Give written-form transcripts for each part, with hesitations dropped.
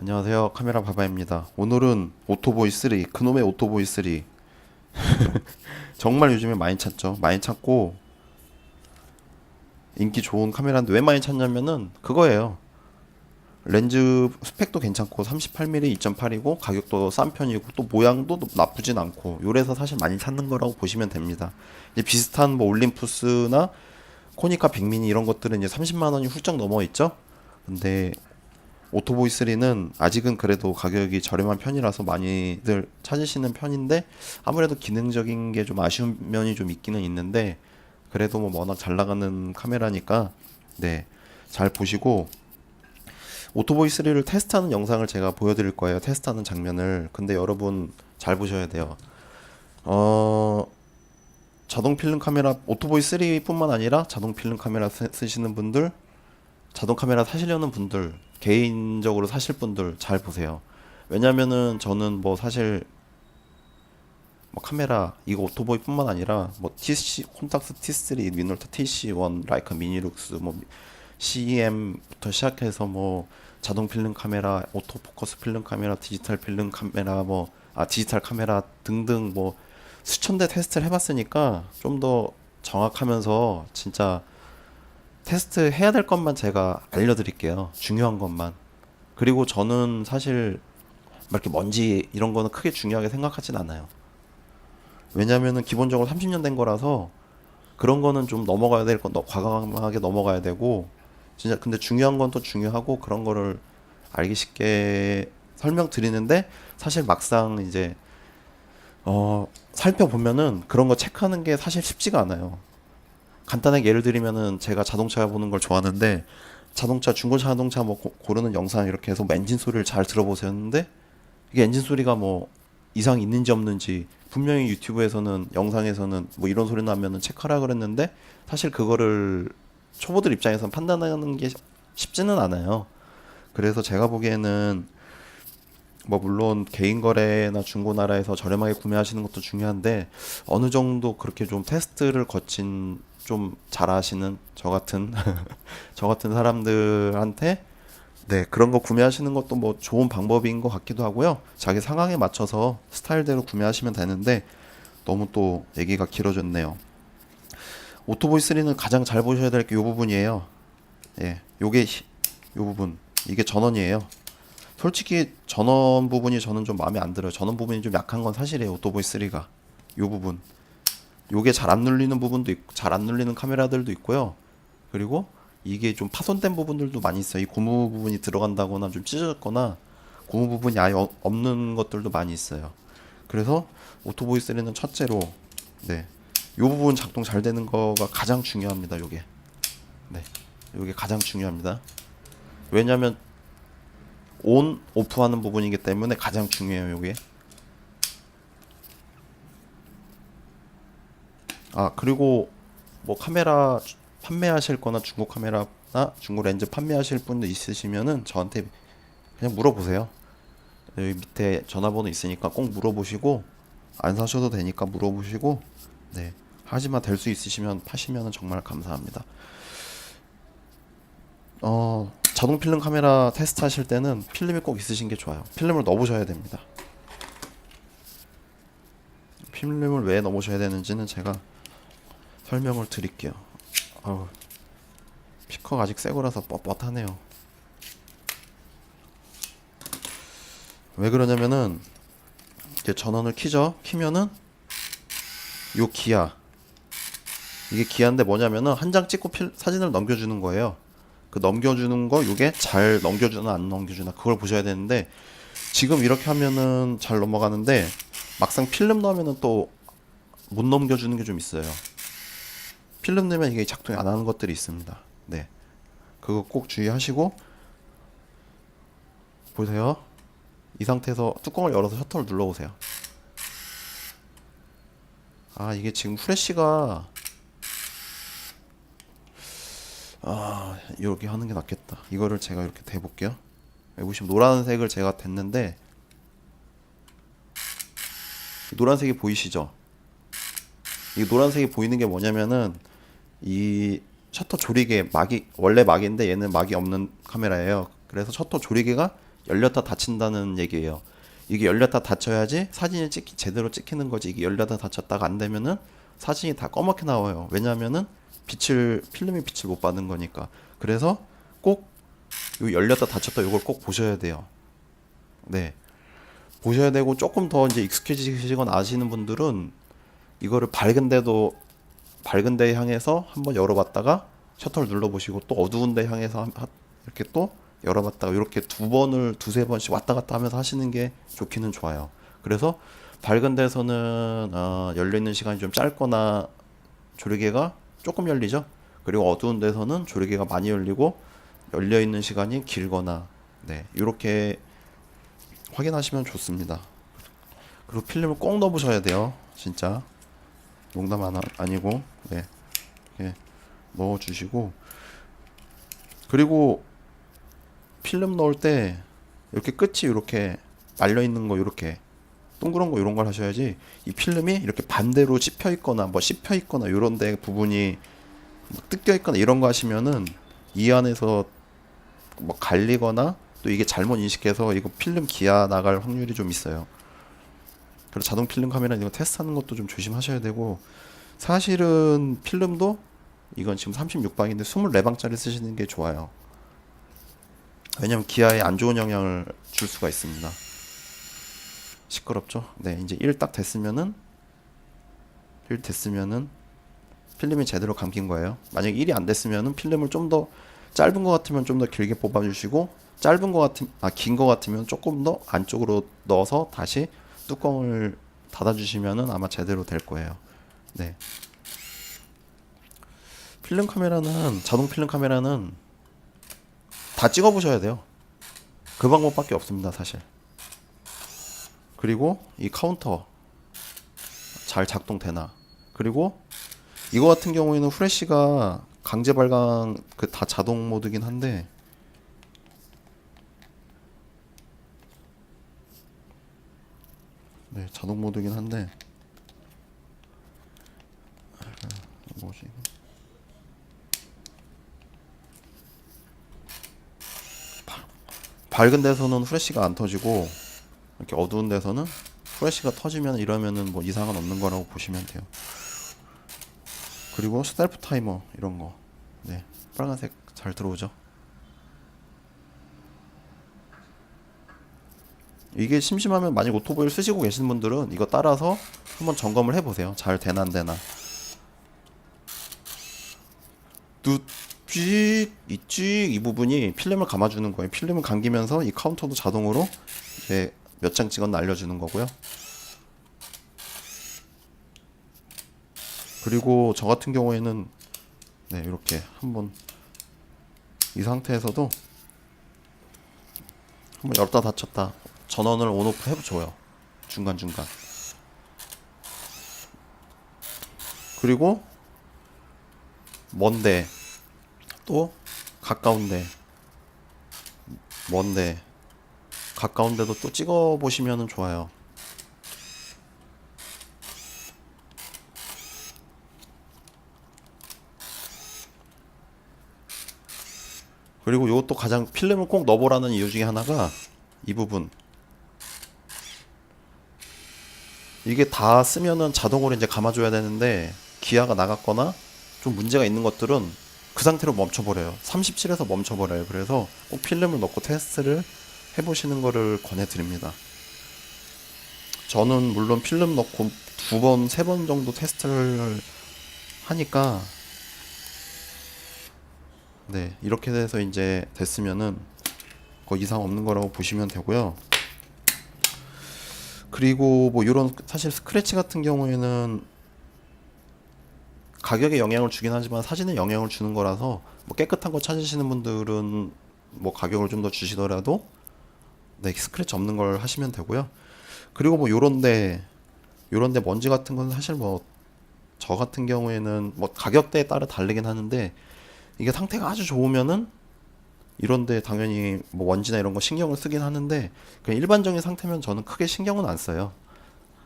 안녕하세요. 카메라 바바입니다. 오늘은 오토보이 3, 그놈의 오토보이 3. 정말 요즘에 많이 찾죠. 많이 찾고 인기 좋은 카메라인데 왜 많이 찾냐면은 그거예요. 렌즈 스펙도 괜찮고 38mm 2.8이고 가격도 싼 편이고 또 모양도 나쁘진 않고 요래서 사실 많이 찾는 거라고 보시면 됩니다. 이제 비슷한 뭐 올림푸스나 코니카 백미니 이런 것들은 이제 30만 원이 훌쩍 넘어 있죠. 근데 오토보이 3는 아직은 그래도 가격이 저렴한 편이라서 많이들 찾으시는 편인데 아무래도 기능적인 게 좀 아쉬운 면이 좀 있기는 있는데 그래도 뭐 워낙 잘 나가는 카메라니까 네, 잘 보시고 오토보이 3를 테스트하는 영상을 제가 보여드릴 거예요. 테스트하는 장면을. 근데 여러분 잘 보셔야 돼요. 어, 자동 필름 카메라 오토보이 3뿐만 아니라 자동 필름 카메라 쓰시는 분들 자동 카메라 사시려는 분들, 개인적으로 사실 분들 잘 보세요. 왜냐면은 저는 뭐 사실 뭐 카메라 이거 오토보이뿐만 아니라 뭐 TC 콘탁스 T3, 미놀타 TC1, 라이카 미니룩스, 뭐 CEM부터 시작해서 뭐 자동 필름 카메라, 오토포커스 필름 카메라, 디지털 필름 카메라, 디지털 카메라 등등 뭐 수천 대 테스트를 해봤으니까 좀 더 정확하면서 진짜 테스트 해야 될 것만 제가 알려드릴게요. 중요한 것만. 그리고 저는 사실 막 이렇게 먼지 이런 거는 크게 중요하게 생각하진 않아요. 왜냐면은 기본적으로 30년 된 거라서 그런 거는 좀 넘어가야 될 건 과감하게 넘어가야 되고 진짜 근데 중요한 건 또 중요하고 그런 거를 알기 쉽게 설명드리는데 사실 막상 이제 살펴보면은 그런 거 체크하는 게 사실 쉽지가 않아요. 간단하게 예를 들면은 제가 자동차 보는 걸 좋아하는데 자동차 중고차 자동차 뭐 고르는 영상 이렇게 해서 뭐 엔진 소리를 잘 들어보세요 했는데 이게 엔진 소리가 뭐 이상 있는지 없는지 분명히 유튜브에서는 영상에서는 뭐 이런 소리 나면은 체크하라 그랬는데 사실 그거를 초보들 입장에서는 판단하는 게 쉽지는 않아요. 그래서 제가 보기에는 뭐 물론 개인 거래나 중고나라에서 저렴하게 구매하시는 것도 중요한데 어느 정도 그렇게 좀 테스트를 거친 좀 잘하시는 저 같은 저 같은 사람들한테 네, 그런 거 구매하시는 것도 뭐 좋은 방법인 것 같기도 하고요. 자기 상황에 맞춰서 스타일대로 구매하시면 되는데 너무 또 얘기가 길어졌네요. 오토보이 3는 가장 잘 보셔야 될 게 이 부분이에요. 예, 요 부분 이게 전원이에요. 솔직히 전원 부분이 저는 좀 마음에 안 들어요. 전원 부분이 좀 약한 건 사실이에요. 오토보이 3가 요 부분 요게 잘 안 눌리는 부분도 있고 잘 안 눌리는 카메라들도 있고요. 그리고 이게 좀 파손된 부분들도 많이 있어요. 이 고무 부분이 들어간다거나 좀 찢어졌거나 고무 부분이 아예 없는 것들도 많이 있어요. 그래서 오토보이 3는 첫째로 네, 요 부분 작동 잘 되는 거가 가장 중요합니다. 요게 네, 요게 가장 중요합니다. 왜냐면 온 오프 하는 부분이기 때문에 가장 중요해요. 요게 그리고 뭐 카메라 판매하실 거나 중고 카메라나 중고 렌즈 판매하실 분도 있으시면은 저한테 그냥 물어보세요. 여기 밑에 전화번호 있으니까 꼭 물어보시고 안 사셔도 되니까 물어보시고 네. 하지만 될 수 있으시면 파시면은 정말 감사합니다. 자동 필름 카메라 테스트 하실 때는 필름이 꼭 있으신 게 좋아요. 필름을 넣으셔야 됩니다. 필름을 왜 넣으셔야 되는지는 제가 설명을 드릴게요. 아우, 피커가 아직 새 거라서 뻣뻣하네요. 왜 그러냐면은 이제 전원을 키죠. 키면은 요 기아 이게 기아인데 뭐냐면은 한 장 찍고 사진을 넘겨주는 거예요. 그 넘겨주는 거 요게 잘 넘겨주나 안 넘겨주나 그걸 보셔야 되는데 지금 이렇게 하면은 잘 넘어가는데 막상 필름 넣으면은 또 못 넘겨주는 게 좀 있어요. 필름 넣으면 이게 작동이 안 하는 것들이 있습니다. 네, 그거 꼭 주의하시고 보세요. 이 상태에서 뚜껑을 열어서 셔터를 눌러보세요. 이게 지금 후레쉬가 이렇게 하는 게 낫겠다. 이거를 제가 이렇게 대볼게요. 여기 보시면 노란색을 제가 댔는데 노란색이 보이시죠? 이 노란색이 보이는 게 뭐냐면은 이 셔터 조리개 막이 원래 막인데 얘는 막이 없는 카메라예요. 그래서 셔터 조리개가 열렸다 닫힌다는 얘기예요. 이게 열렸다 닫혀야지 사진이 제대로 찍히는 거지. 이게 열렸다 닫혔다가 안 되면은 사진이 다 꺼멓게 나와요. 왜냐면은 필름이 빛을 못 받는 거니까. 그래서 꼭 요 열렸다 닫혔다 요걸 꼭 보셔야 돼요. 네. 보셔야 되고, 조금 더 이제 익숙해지시거나 아시는 분들은 이거를 밝은 데 향해서 한번 열어봤다가 셔터를 눌러보시고, 또 어두운 데 향해서 이렇게 또 열어봤다가, 이렇게 두세 번씩 왔다 갔다 하면서 하시는 게 좋기는 좋아요. 그래서 밝은 데서는 열려있는 시간이 좀 짧거나 조리개가 조금 열리죠. 그리고 어두운 데서는 조리개가 많이 열리고 열려있는 시간이 길거나, 네, 이렇게 확인하시면 좋습니다. 그리고 필름을 꼭 넣어보셔야 돼요. 진짜 농담 아니고, 네, 이렇게 넣어주시고, 그리고 필름 넣을 때 이렇게 끝이 이렇게 말려 있는 거, 이렇게 동그란 거 이런 걸 하셔야지, 이 필름이 이렇게 반대로 씹혀 있거나 뭐 씹혀 있거나 이런 데 부분이 뭐 뜯겨 있거나 이런 거 하시면은 이 안에서 뭐 갈리거나, 또 이게 잘못 인식해서 이거 필름 기아 나갈 확률이 좀 있어요. 그래서 자동 필름 카메라 이거 테스트하는 것도 좀 조심하셔야 되고, 사실은 필름도 이건 지금 36방인데 24방짜리 쓰시는 게 좋아요. 왜냐면 기아에 안 좋은 영향을 줄 수가 있습니다. 시끄럽죠? 네, 이제 1 딱 됐으면은 필름이 제대로 감긴 거예요. 만약에 1이 안 됐으면은 필름을 좀 더 짧은 거 같으면 좀 더 길게 뽑아주시고, 긴 거 같으면 조금 더 안쪽으로 넣어서 다시 뚜껑을 닫아주시면은 아마 제대로 될 거예요. 네. 자동 필름 카메라는 다 찍어보셔야 돼요. 그 방법밖에 없습니다, 사실. 그리고 이 카운터 잘 작동되나. 그리고 이거 같은 경우에는 후레쉬가 강제 발광 다 자동 모드긴 한데, 네, 자동 모드긴 한데, 뭐지? 밝은 데서는 후레쉬가 안 터지고, 이렇게 어두운 데서는 후레쉬가 터지면, 이러면은 뭐 이상은 없는 거라고 보시면 돼요. 그리고 셀프 타이머 이런 거, 네, 빨간색 잘 들어오죠. 이게 심심하면, 만약 오토보이를 쓰시고 계신 분들은 이거 따라서 한번 점검을 해보세요. 잘 되나 안 되나. 이 부분이 필름을 감아주는 거예요. 필름을 감기면서 이 카운터도 자동으로 이제 몇 장 찍었나 알려주는 거고요. 그리고 저 같은 경우에는, 네, 이렇게 한번 이 상태에서도 한번 열었다 닫혔다 전원을 온오프 해줘요. 중간중간. 그리고 먼데, 또 가까운데, 먼데, 가까운데도 또 찍어 보시면 좋아요. 그리고 이것도 가장 필름을 꼭 넣어보라는 이유 중에 하나가 이 부분. 이게 다 쓰면은 자동으로 이제 감아줘야 되는데, 기아가 나갔거나 좀 문제가 있는 것들은 그 상태로 멈춰버려요. 37에서 멈춰버려요. 그래서 꼭 필름을 넣고 테스트를 해보시는 거를 권해드립니다. 저는 물론 필름 넣고 2번, 3번 정도 테스트를 하니까, 네, 이렇게 돼서 이제 됐으면은 거의 이상 없는 거라고 보시면 되고요. 그리고 뭐 이런, 사실 스크래치 같은 경우에는 가격에 영향을 주긴 하지만 사진에 영향을 주는 거라서, 뭐 깨끗한 거 찾으시는 분들은 뭐 가격을 좀 더 주시더라도, 네, 스크래치 없는 걸 하시면 되고요. 그리고 뭐 요런데 먼지 같은 건 사실 뭐 저 같은 경우에는 뭐 가격대에 따라 다르긴 하는데, 이게 상태가 아주 좋으면은 이런데 당연히 뭐 먼지나 이런 거 신경을 쓰긴 하는데, 그냥 일반적인 상태면 저는 크게 신경은 안 써요.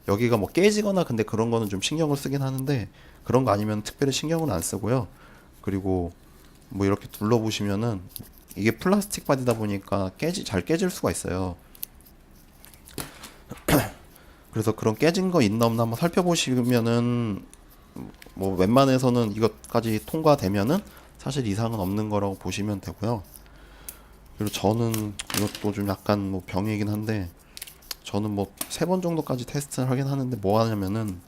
여기가 뭐 깨지거나 근데 그런 거는 좀 신경을 쓰긴 하는데, 그런 거 아니면 특별히 신경은 안 쓰고요. 그리고 뭐 이렇게 둘러보시면은 이게 플라스틱 바디다 보니까 잘 깨질 수가 있어요. 그래서 그런 깨진 거 있나 없나 한번 살펴보시면은 뭐 웬만해서는 이것까지 통과되면은 사실 이상은 없는 거라고 보시면 되고요. 그리고 저는 이것도 좀 약간 뭐 병이긴 한데, 저는 뭐 3번 정도까지 테스트를 하긴 하는데 뭐 하냐면은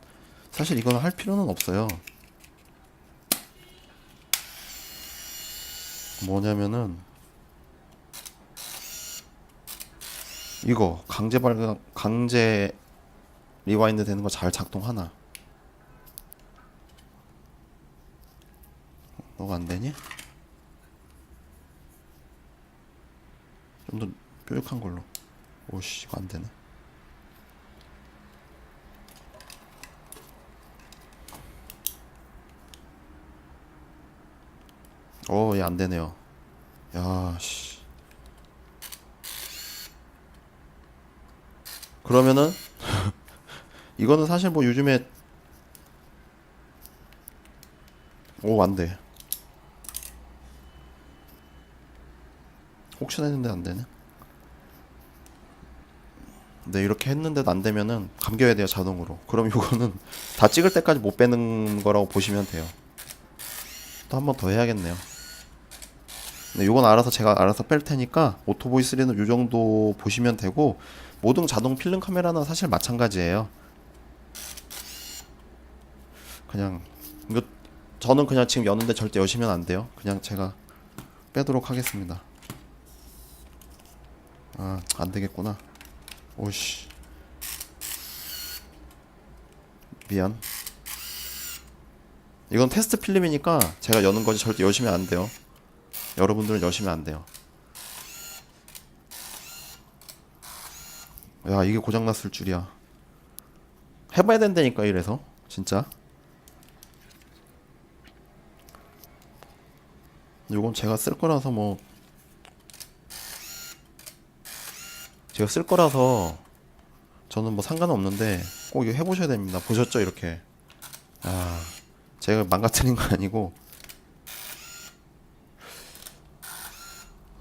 사실 이거는 할 필요는 없어요. 뭐냐면은 이거 강제 리와인드 되는 거 잘 작동하나? 너가 안 되니? 좀 더 뾰족한 걸로. 오씨, 이거 안 되네. 얘 안 되네요. 야, 씨. 그러면은 이거는 사실 뭐 요즘에 안 돼. 혹시나 했는데 안 되네. 네, 이렇게 했는데도 안 되면은 감겨야 돼요, 자동으로. 그럼 이거는 다 찍을 때까지 못 빼는 거라고 보시면 돼요. 또 한 번 더 해야겠네요. 네, 요건 제가 알아서 뺄 테니까 오토보이 3는 요 정도 보시면 되고, 모든 자동 필름 카메라는 사실 마찬가지예요. 그냥 이거 저는 그냥 지금 여는데 절대 여시면 안 돼요. 그냥 제가 빼도록 하겠습니다. 아, 안 되겠구나. 오씨, 미안. 이건 테스트 필름이니까 제가 여는 거지 절대 여시면 안 돼요. 여러분들은 여시면 안 돼요. 야, 이게 고장났을 줄이야. 해봐야 된다니까, 이래서. 진짜. 요건 제가 쓸 거라서 뭐, 제가 쓸 거라서 저는 뭐 상관은 없는데 꼭 이거 해보셔야 됩니다. 보셨죠? 이렇게. 아, 제가 망가뜨린 거 아니고.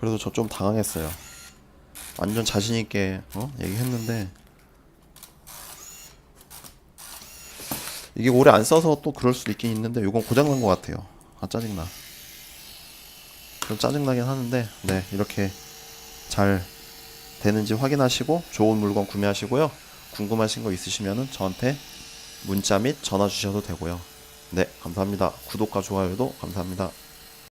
그래도 저 좀 당황했어요. 완전 자신있게 얘기했는데, 이게 오래 안 써서 또 그럴 수도 있긴 있는데 요건 고장난 것 같아요. 아, 짜증나. 좀 짜증나긴 하는데, 네, 이렇게 잘 되는지 확인하시고 좋은 물건 구매하시고요. 궁금하신 거 있으시면은 저한테 문자 및 전화 주셔도 되고요. 네, 감사합니다. 구독과 좋아요도 감사합니다.